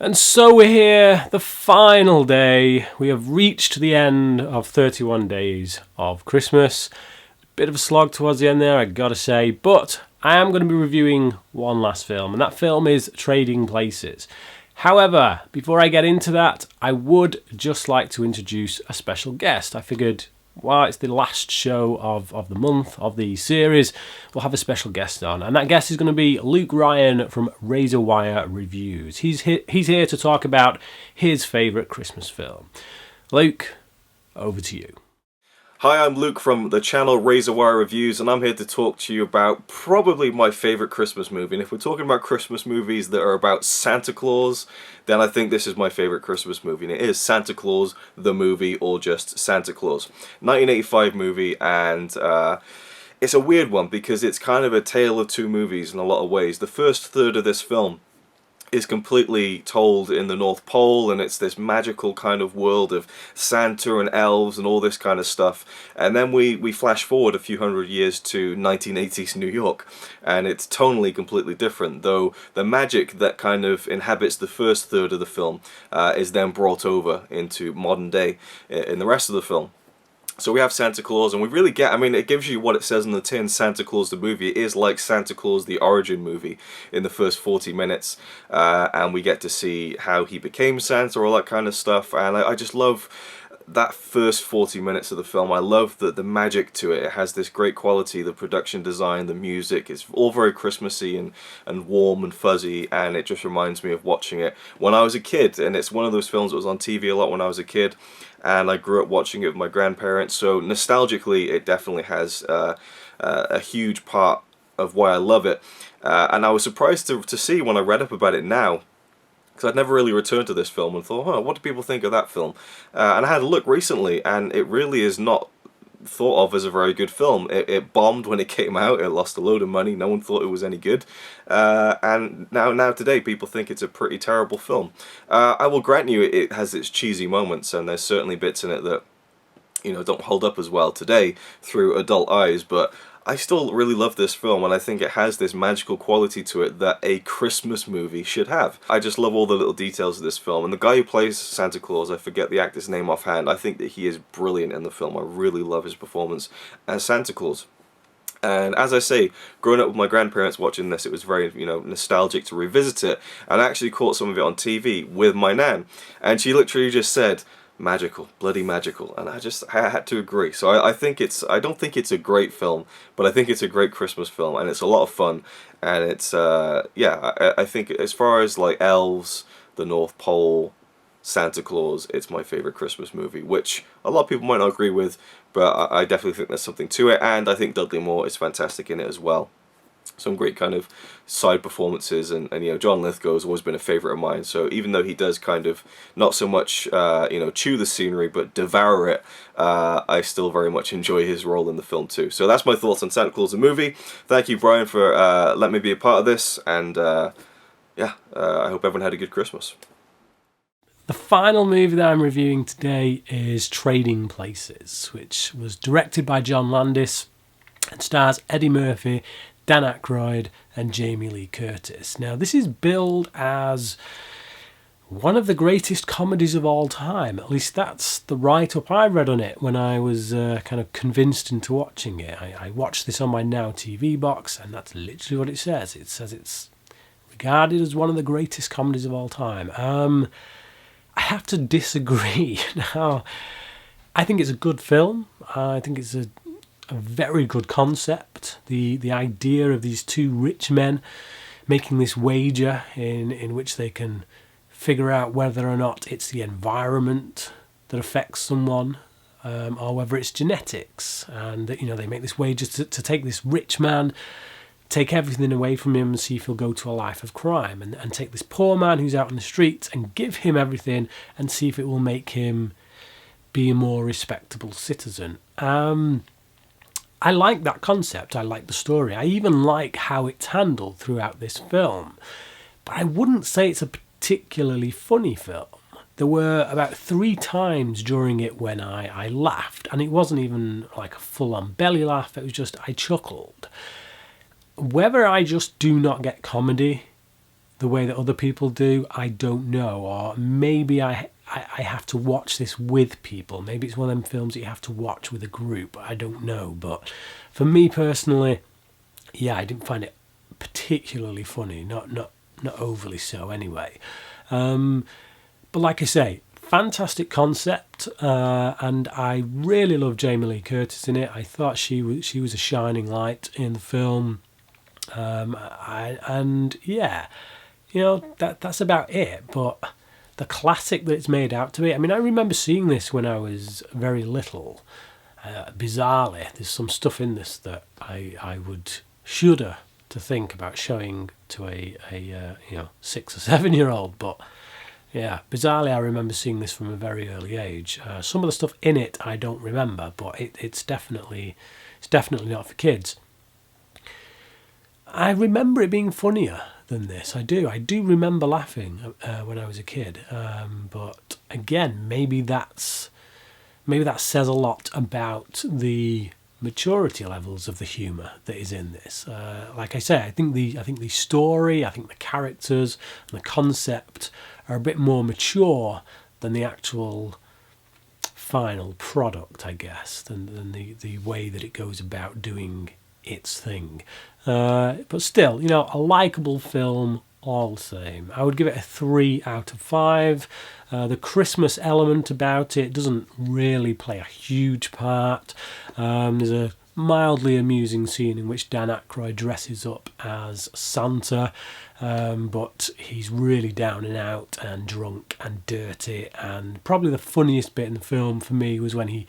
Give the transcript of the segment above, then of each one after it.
And so we're here, the final day. We have reached the end of 31 days of Christmas. Bit of a slog towards the end there, I gotta say, but I am going to be reviewing one last film, and that film is Trading Places. However, before I get into that, I would just like to introduce a special guest. I figured, while it's the last show of the month of the series, we'll have a special guest on, and that guest is going to be Luke Ryan from Razor Wire Reviews. He's here to talk about his favourite Christmas film. Luke, over to you. Hi, I'm Luke from the channel Razor Wire Reviews, and I'm here to talk to you about probably my favourite Christmas movie. And if we're talking about Christmas movies that are about Santa Claus, then I think this is my favourite Christmas movie, and it is Santa Claus, the movie, or just Santa Claus. 1985 movie, and it's a weird one because it's kind of a tale of two movies in a lot of ways. The first third of this film is completely told in the North Pole, and it's this magical kind of world of Santa and elves and all this kind of stuff. And then we flash forward a few hundred years to 1980s New York, and it's tonally completely different, though the magic that kind of inhabits the first third of the film is then brought over into modern day in the rest of the film. So we have Santa Claus, and we really get, I mean, it gives you what it says in the tin, Santa Claus the movie. It is like Santa Claus the origin movie in the first 40 minutes, and we get to see how he became Santa, all that kind of stuff, and I just love that first 40 minutes of the film. I love the magic to it. It has this great quality, the production design, the music, it's all very Christmassy and warm and fuzzy, and it just reminds me of watching it when I was a kid, and it's one of those films that was on TV a lot when I was a kid, and I grew up watching it with my grandparents, so nostalgically it definitely has a huge part of why I love it, and I was surprised to see when I read up about it now, because I'd never really returned to this film and thought, what do people think of that film? And I had a look recently, and it really is not thought of as a very good film. It bombed when it came out, it lost a load of money, no one thought it was any good, and now today people think it's a pretty terrible film. I will grant you it has its cheesy moments, and there's certainly bits in it that, you know, don't hold up as well today through adult eyes, but I still really love this film, and I think it has this magical quality to it that a Christmas movie should have. I just love all the little details of this film, and the guy who plays Santa Claus, I forget the actor's name offhand, I think that he is brilliant in the film. I really love his performance as Santa Claus. And as I say, growing up with my grandparents watching this, it was very, you know, nostalgic to revisit it, and I actually caught some of it on TV with my nan, and she literally just said, magical, bloody magical, and I had to agree. So I don't think it's a great film, but I think it's a great Christmas film, and it's a lot of fun, and it's I think as far as like elves, the North Pole, Santa Claus, it's my favorite Christmas movie, which a lot of people might not agree with, but I definitely think there's something to it, and I think Dudley Moore is fantastic in it as well. Some great kind of side performances, and you know, John Lithgow has always been a favourite of mine, so even though he does kind of not so much you know, chew the scenery but devour it, I still very much enjoy his role in the film too. So that's my thoughts on Santa Claus the movie. Thank you, Brian, for letting me be a part of this, and yeah, I hope everyone had a good Christmas. The final movie that I'm reviewing today is Trading Places, which was directed by John Landis and stars Eddie Murphy, Dan Aykroyd and Jamie Lee Curtis. Now, this is billed as one of the greatest comedies of all time. At least that's the write-up I read on it when I was kind of convinced into watching it. I watched this on my Now TV box, and that's literally what it says. It says it's regarded as one of the greatest comedies of all time. I have to disagree. Now, I think it's a good film. I think it's a very good concept. The idea of these two rich men making this wager in which they can figure out whether or not it's the environment that affects someone, or whether it's genetics, and you know, they make this wager to take this rich man, take everything away from him and see if he'll go to a life of crime, and take this poor man who's out on the streets and give him everything and see if it will make him be a more respectable citizen. I like that concept, I like the story, I even like how it's handled throughout this film, but I wouldn't say it's a particularly funny film. There were about 3 times during it when I laughed, and it wasn't even like a full-on belly laugh, it was just I chuckled. Whether I just do not get comedy the way that other people do, I don't know. Or maybe I have to watch this with people. Maybe it's one of them films that you have to watch with a group. I don't know. But for me personally, yeah, I didn't find it particularly funny. Not overly so anyway. But like I say, fantastic concept, and I really love Jamie Lee Curtis in it. I thought she was a shining light in the film, and yeah, that's about it. But the classic that it's made out to be, I mean, I remember seeing this when I was very little. Bizarrely, there's some stuff in this that I would shudder to think about showing to a 6 or 7 year old, but yeah, bizarrely I remember seeing this from a very early age. Some of the stuff in it I don't remember, but it's definitely not for kids. I remember it being funnier than this. I do remember laughing when I was a kid, but again, maybe that says a lot about the maturity levels of the humour that is in this. Like I say, I think the story, I think the characters and the concept are a bit more mature than the actual final product, I guess, than the way that it goes about doing its thing. But still, a likeable film all the same. I would give it a 3 out of 5. The Christmas element about it doesn't really play a huge part. There's a mildly amusing scene in which Dan Aykroyd dresses up as Santa, but he's really down and out and drunk and dirty, and probably the funniest bit in the film for me was when he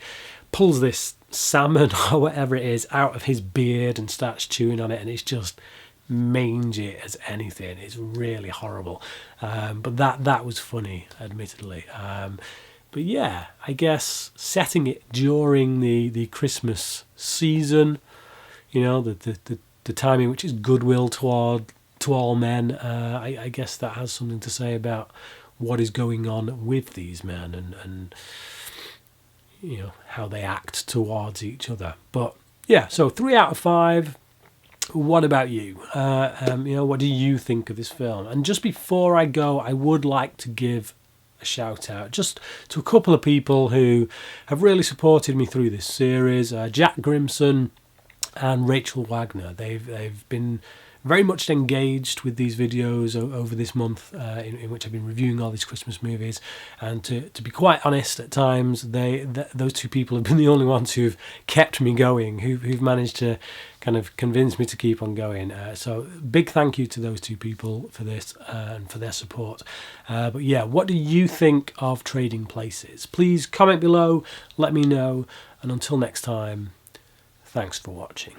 pulls this salmon or whatever it is out of his beard and starts chewing on it, and it's just mangy as anything. It's really horrible, but that was funny, admittedly. But yeah, I guess setting it during the Christmas season, the time in which it's goodwill to all men, I guess that has something to say about what is going on with these men and how they act towards each other. But yeah, so 3 out of 5. What about you? What do you think of this film? And just before I go, I would like to give a shout out just to a couple of people who have really supported me through this series. Jack Grimson and Rachel Wagner. They've been very much engaged with these videos over this month in which I've been reviewing all these Christmas movies, and to be quite honest, at times those two people have been the only ones who've kept me going, who've managed to kind of convince me to keep on going. So big thank you to those two people for this and for their support. But yeah, what do you think of Trading Places? Please comment below, let me know, and until next time, thanks for watching.